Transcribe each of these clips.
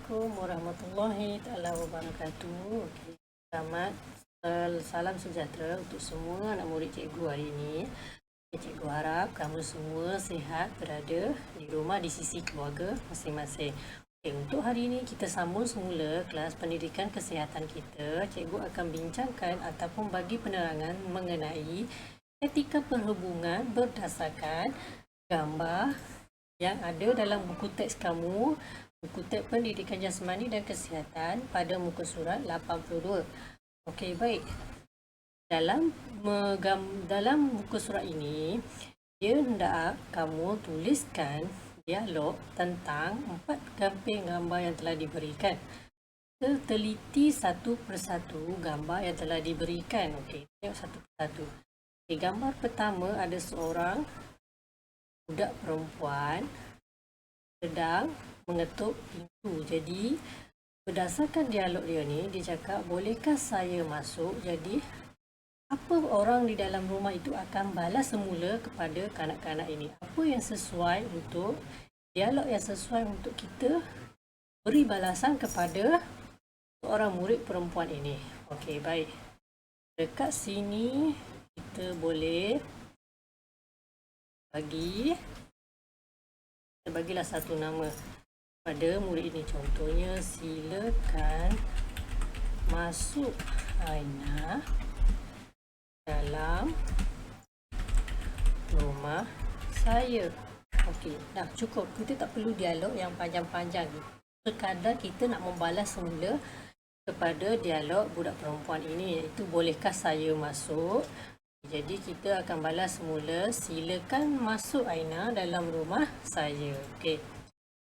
Assalamualaikum warahmatullahi taala wabarakatuh. Okey, selamat salam sejahtera untuk semua anak murid cikgu hari ini. Cikgu harap kamu semua sihat berada di rumah di sisi keluarga masing-masing. Okey, untuk hari ini kita sambung semula kelas pendidikan kesihatan kita. Cikgu akan bincangkan ataupun bagi penerangan mengenai etika perhubungan berdasarkan gambar yang ada dalam buku teks kamu, buku teks pendidikan jasmani dan kesihatan pada muka surat 82. Okey, baik. Dalam muka surat ini, dia hendak kamu tuliskan dialog tentang 4 gamping gambar yang telah diberikan. Teliti satu persatu gambar yang telah diberikan. Okey, tengok satu persatu. Okay, gambar pertama ada seorang budak perempuan sedang mengetuk pintu. Jadi berdasarkan dialog dia ni, dia cakap, bolehkah saya masuk? Jadi apa orang di dalam rumah itu akan balas semula kepada kanak-kanak ini? Apa yang sesuai untuk dialog yang sesuai untuk kita beri balasan kepada seorang murid perempuan ini? Okey, baik. Dekat sini kita boleh bagilah satu nama pada murid ini. Contohnya, silakan masuk Aina dalam rumah saya. Okey, dah cukup. Kita tak perlu dialog yang panjang-panjang. Sekadar kita nak membalas semula kepada dialog budak perempuan ini, iaitu bolehkah saya masuk? Jadi kita akan balas semula, silakan masuk Aina dalam rumah saya. Okey.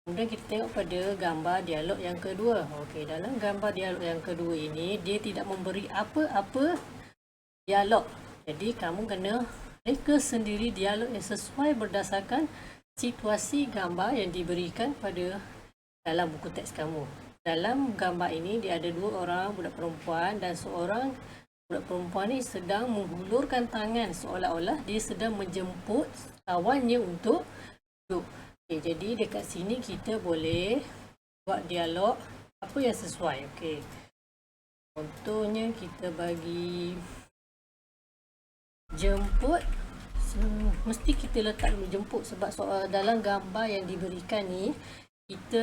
Kemudian kita tengok pada gambar dialog yang kedua. Okey, dalam gambar dialog yang kedua ini, dia tidak memberi apa-apa dialog. Jadi kamu kena reka sendiri dialog yang sesuai berdasarkan situasi gambar yang diberikan pada dalam buku teks kamu. Dalam gambar ini, dia ada 2 orang budak perempuan dan seorang budak perempuan ni sedang menghulurkan tangan seolah-olah dia sedang menjemput kawannya untuk duduk. Okay, jadi dekat sini kita boleh buat dialog apa yang sesuai. Okay. Contohnya kita bagi jemput. Mesti kita letak dulu jemput sebab dalam gambar yang diberikan ni, kita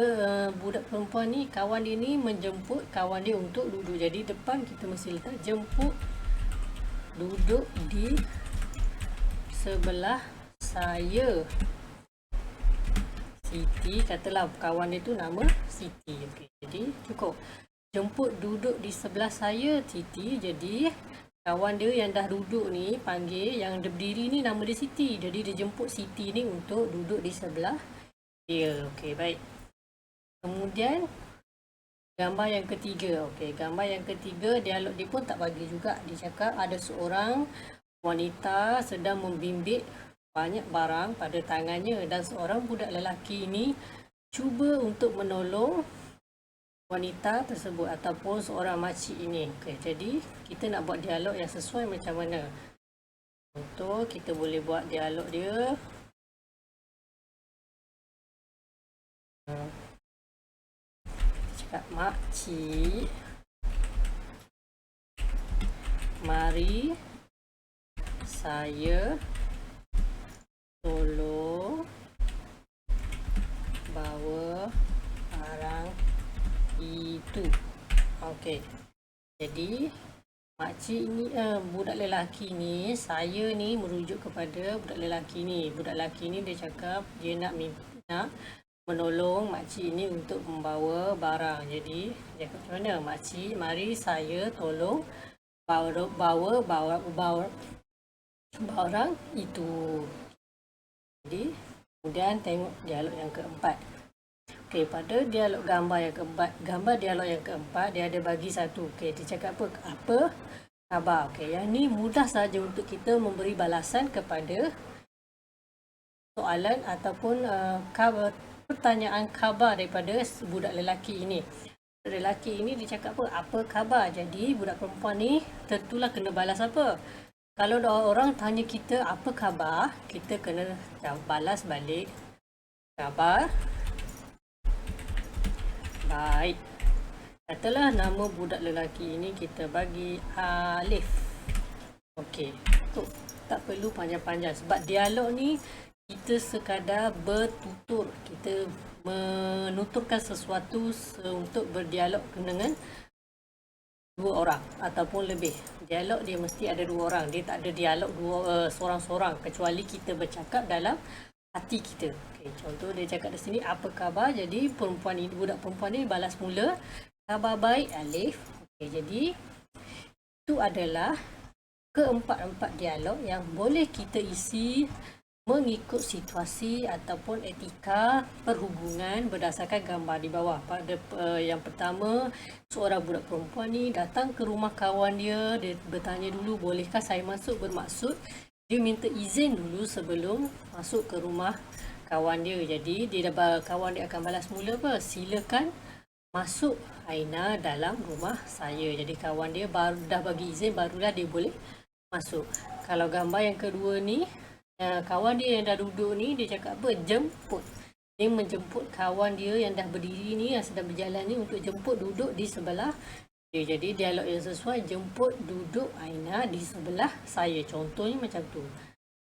budak perempuan ni, kawan dia ni menjemput kawan dia untuk duduk. Jadi depan kita mesti letak jemput duduk di sebelah saya. Siti, katalah kawan dia tu nama Siti. Okey, jadi cukup. Jemput duduk di sebelah saya Siti. Jadi kawan dia yang dah duduk ni panggil, yang berdiri ni nama dia Siti. Jadi dia jemput Siti ni untuk duduk di sebelah dia. Okey, baik. Kemudian gambar yang ketiga. Okey, gambar yang ketiga, dialog dia pun tak bagi juga. Dia cakap ada seorang wanita sedang membimbit banyak barang pada tangannya dan seorang budak lelaki ini cuba untuk menolong wanita tersebut ataupun seorang makcik ini. Okey, jadi kita nak buat dialog yang sesuai macam mana? Contoh, kita boleh buat dialog dia. Makcik, mari saya tolong bawa barang itu. Okey. Jadi makcik ni, budak lelaki ni, saya ni merujuk kepada budak lelaki ni. Budak lelaki ni dia cakap dia nak menolong makcik ini untuk membawa barang. Jadi dia kata macam mana? Makcik, mari saya tolong bawa barang itu. Jadi kemudian tengok dialog yang keempat. Okey, pada dialog gambar dialog yang keempat, dia ada bagi satu. Okey, dia cakap apa khabar. Okey, yang ni mudah saja untuk kita memberi balasan kepada soalan ataupun pertanyaan khabar daripada budak lelaki ini. Budak lelaki ini dia cakap apa khabar. Jadi budak perempuan ni tentulah kena balas apa. Kalau orang tanya kita apa khabar, kita kena balas balik khabar Baik. Katalah nama budak lelaki ini kita bagi Alif. Okey. Tak perlu panjang-panjang sebab dialog ni kita sekadar bertutur. Kita menuturkan sesuatu untuk berdialog dengan dua orang ataupun lebih. Dialog dia mesti ada dua orang. Dia tak ada dialog seorang-seorang kecuali kita bercakap dalam hati kita. Okay, contoh dia cakap di sini, apa khabar? Jadi budak perempuan ni balas mula, khabar baik Alif. Okay, jadi itu adalah keempat-empat dialog yang boleh kita isi mengikut situasi ataupun etika perhubungan berdasarkan gambar di bawah. Pada yang pertama, seorang budak perempuan ni datang ke rumah kawan dia. Dia bertanya dulu, bolehkah saya masuk? Bermaksud dia minta izin dulu sebelum masuk ke rumah kawan dia. Jadi kawan dia akan balas mula apa? Silakan masuk Aina dalam rumah saya. Jadi kawan dia dah bagi izin, barulah dia boleh masuk. Kalau gambar yang kedua ni, kawan dia yang dah duduk ni, dia cakap apa? Jemput. Dia menjemput kawan dia yang dah berdiri ni, yang sedang berjalan ni, untuk jemput duduk di sebelah dia. Jadi dialog yang sesuai, jemput duduk Aina di sebelah saya. Contohnya macam tu.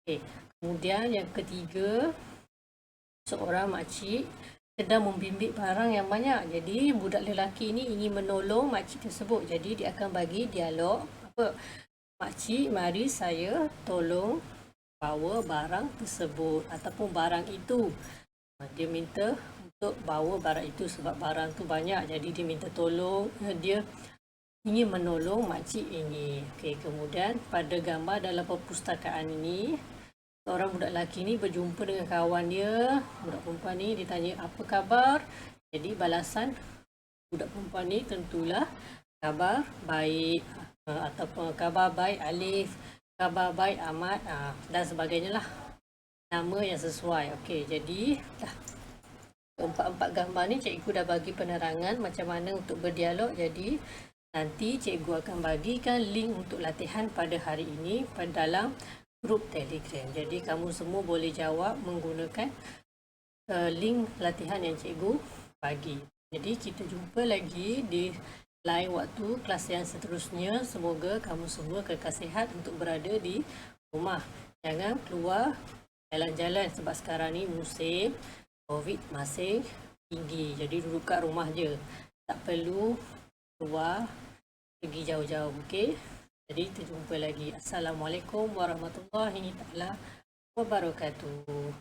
Okay. Kemudian yang ketiga, seorang makcik sedang membimbing barang yang banyak. Jadi budak lelaki ni ingin menolong makcik tersebut. Jadi dia akan bagi dialog apa? Makcik, mari saya tolong bawa barang tersebut ataupun barang itu. Dia minta untuk bawa barang itu sebab barang tu banyak. Jadi dia minta tolong, dia ingin menolong makcik ini. Okey, kemudian pada gambar dalam perpustakaan ini, seorang budak lelaki ni berjumpa dengan kawan dia. Budak perempuan ni ditanya, apa khabar? Jadi balasan budak perempuan ni tentulah khabar baik, ataupun khabar baik Alif, khabar baik Ahmad, dan sebagainya lah. Nama yang sesuai. Okey, jadi empat-empat gambar ni cikgu dah bagi penerangan macam mana untuk berdialog. Jadi nanti cikgu akan bagikan link untuk latihan pada hari ini pada dalam grup Telegram. Jadi kamu semua boleh jawab menggunakan link latihan yang cikgu bagi. Jadi kita jumpa lagi di lain waktu kelas yang seterusnya. Semoga kamu semua kekal sihat untuk berada di rumah. Jangan keluar jalan-jalan sebab sekarang ni musim COVID masih tinggi. Jadi duduk kat rumah je. Tak perlu keluar pergi jauh-jauh. Okey. Jadi kita jumpa lagi. Assalamualaikum warahmatullahi taala wabarakatuh.